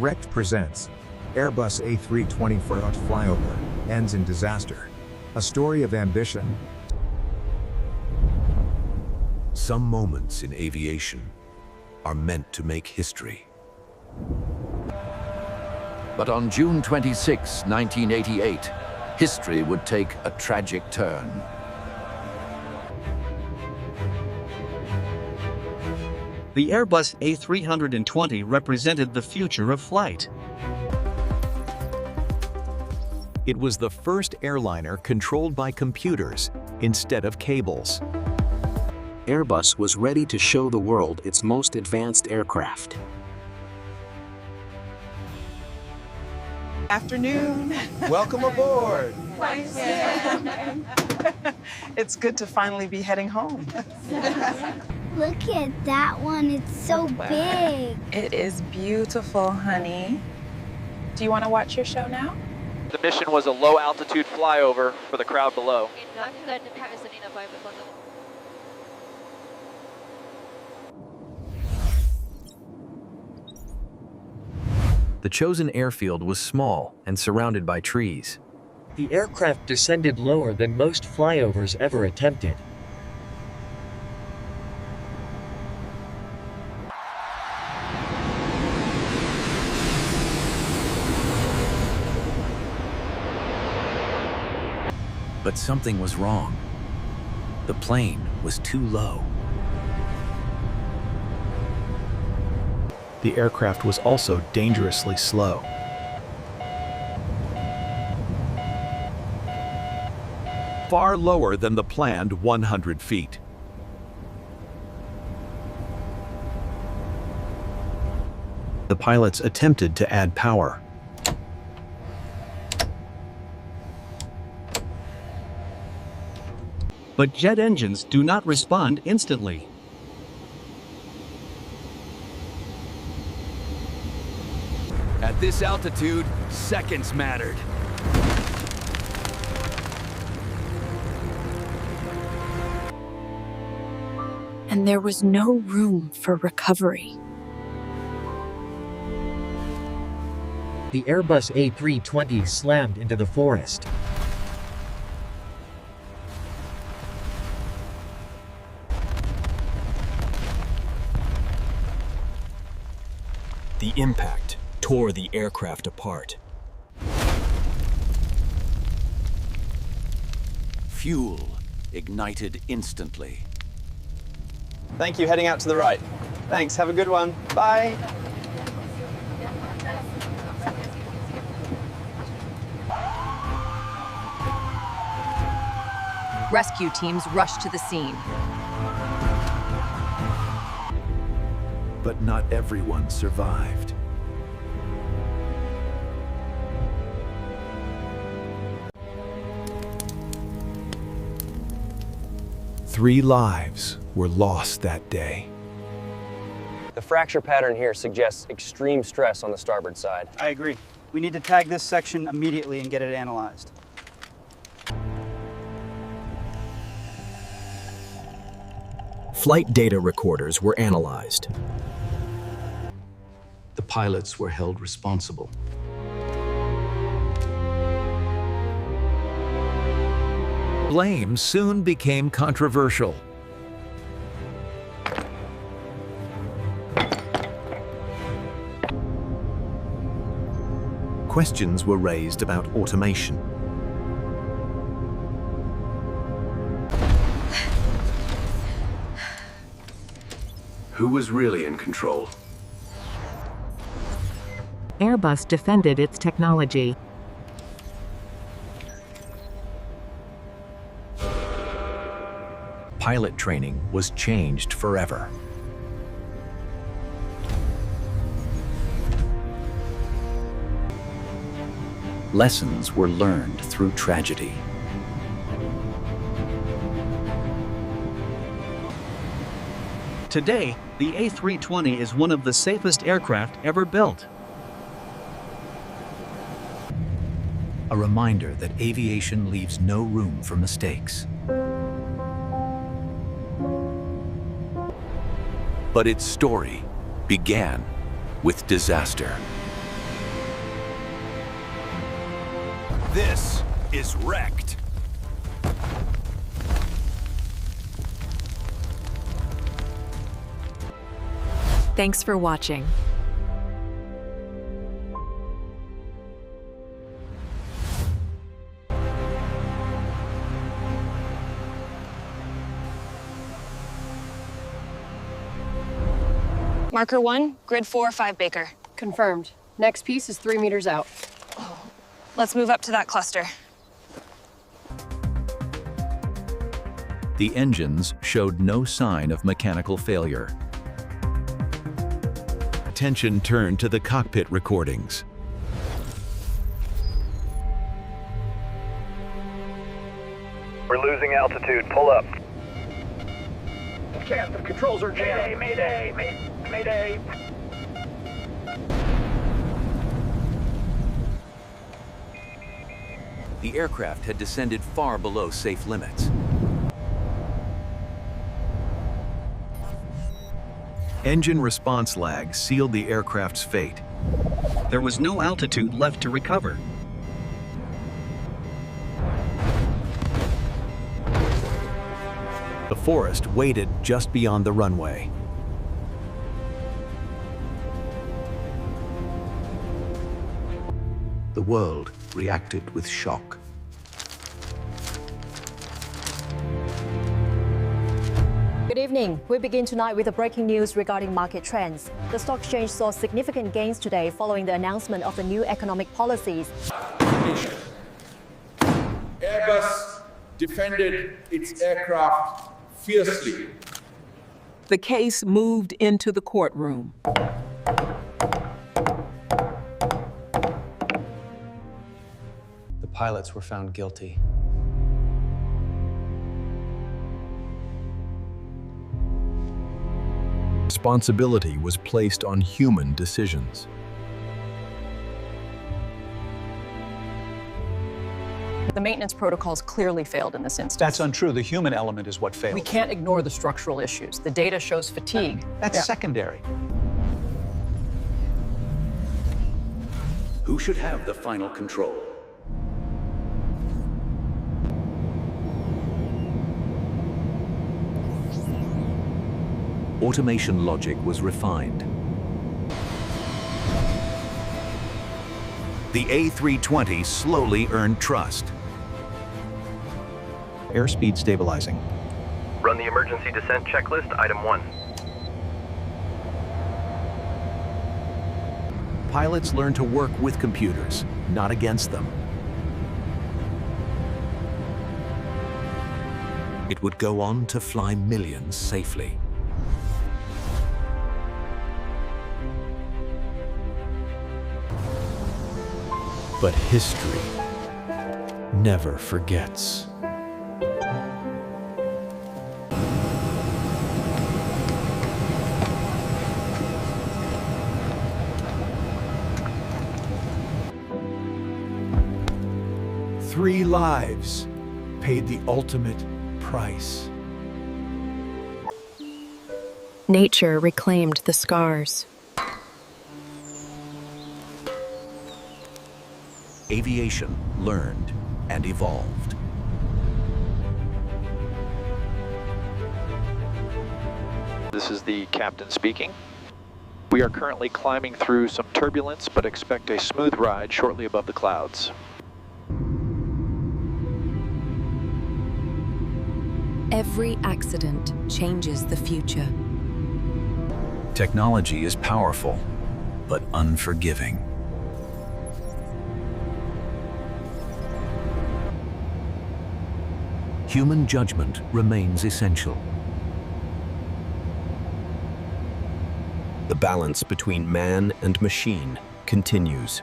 Wrecked presents Airbus A320 Flyover ends in disaster. A story of ambition. Some moments in aviation are meant to make history. But on June 26, 1988, history would take a tragic turn. The Airbus A320 represented the future of flight. It was the first airliner controlled by computers instead of cables. Airbus was ready to show the world its most advanced aircraft. Afternoon. Welcome aboard. It's good to finally be heading home. Look at that one, it's so big. It is beautiful, honey. Do you want to watch your show now? The mission was a low-altitude flyover for the crowd below. The chosen airfield was small and surrounded by trees. The aircraft descended lower than most flyovers ever attempted. But something was wrong. The plane was too low. The aircraft was also dangerously slow. Far lower than the planned 100 feet. The pilots attempted to add power. But jet engines do not respond instantly. At this altitude, seconds mattered. And there was no room for recovery. The Airbus A320 slammed into the forest. The impact tore the aircraft apart. Fuel ignited instantly. Thank you, heading out to the right. Thanks, have a good one. Bye. Rescue teams rushed to the scene. But not everyone survived. Three lives were lost that day. The fracture pattern here suggests extreme stress on the starboard side. I agree. We need to tag this section immediately and get it analyzed. Flight data recorders were analyzed. The pilots were held responsible. Blame soon became controversial. Questions were raised about automation. Who was really in control? Airbus defended its technology. Pilot training was changed forever. Lessons were learned through tragedy. Today, the A320 is one of the safest aircraft ever built. A reminder that aviation leaves no room for mistakes. But its story began with disaster. This is Wrecked. Thanks for watching. Marker 1, grid 4, 5 Baker. Confirmed. Next piece is 3 meters out. Let's move up to that cluster. The engines showed no sign of mechanical failure. Attention turned to the cockpit recordings. We're losing altitude. Pull up. Cast, the controls are jammed. Mayday, mayday. The aircraft had descended far below safe limits. Engine response lag sealed the aircraft's fate. There was no altitude left to recover. The forest waited just beyond the runway. The world reacted with shock. Good evening. We begin tonight with the breaking news regarding market trends. The stock exchange saw significant gains today following the announcement of the new economic policies. Airbus defended its aircraft fiercely. The case moved into the courtroom. The pilots were found guilty. Responsibility was placed on human decisions. The maintenance protocols clearly failed in this instance. That's untrue. The human element is what failed. We can't ignore the structural issues. The data shows fatigue. That's secondary. Who should have the final control? Automation logic was refined. The A320 slowly earned trust. Airspeed stabilizing. Run the emergency descent checklist, item 1. Pilots learned to work with computers, not against them. It would go on to fly millions safely. But history never forgets. Three lives paid the ultimate price. Nature reclaimed the scars. Aviation learned and evolved. This is the captain speaking. We are currently climbing through some turbulence, but expect a smooth ride shortly above the clouds. Every accident changes the future. Technology is powerful, but unforgiving. Human judgment remains essential. The balance between man and machine continues.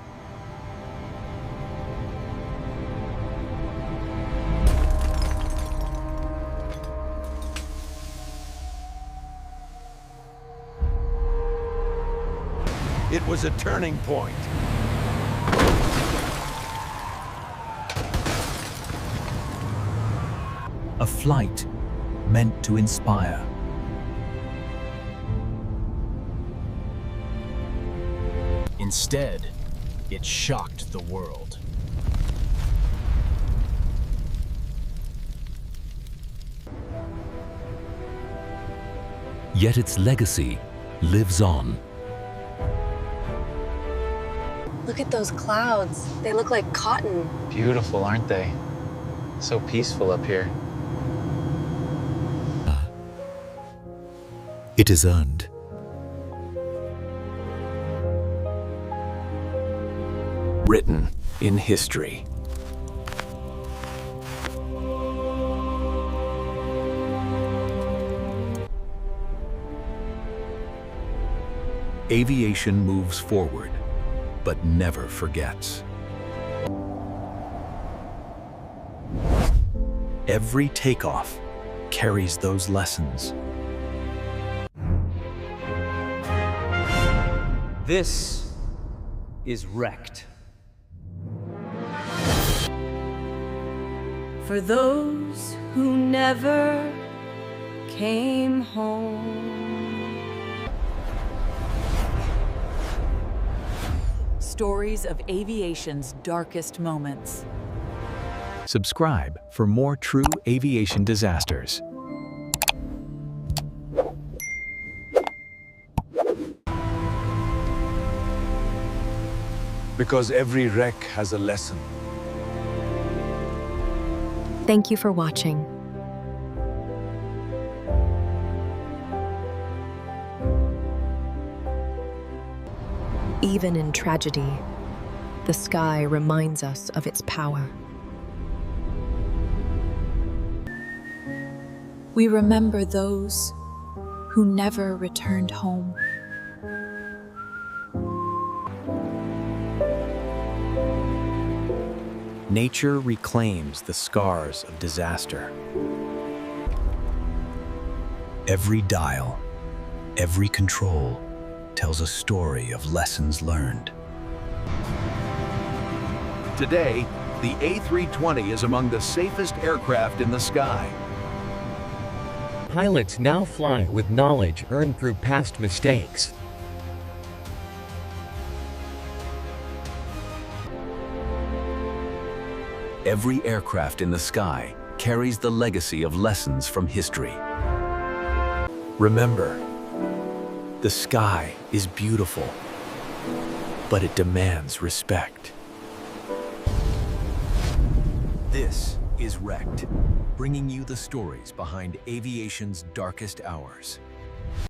It was a turning point. A flight meant to inspire. Instead, it shocked the world. Yet its legacy lives on. Look at those clouds. They look like cotton. Beautiful, aren't they? So peaceful up here. It is earned. Written in history. Aviation moves forward, but never forgets. Every takeoff carries those lessons. This is wrecked. For those who never came home. Stories of aviation's darkest moments. Subscribe for more true aviation disasters. Because every wreck has a lesson. Thank you for watching. Even in tragedy, the sky reminds us of its power. We remember those who never returned home. Nature reclaims the scars of disaster. Every dial, every control tells a story of lessons learned. Today, the A320 is among the safest aircraft in the sky. Pilots now fly with knowledge earned through past mistakes. Every aircraft in the sky carries the legacy of lessons from history. Remember, the sky is beautiful, but it demands respect. This is Wrecked, bringing you the stories behind aviation's darkest hours.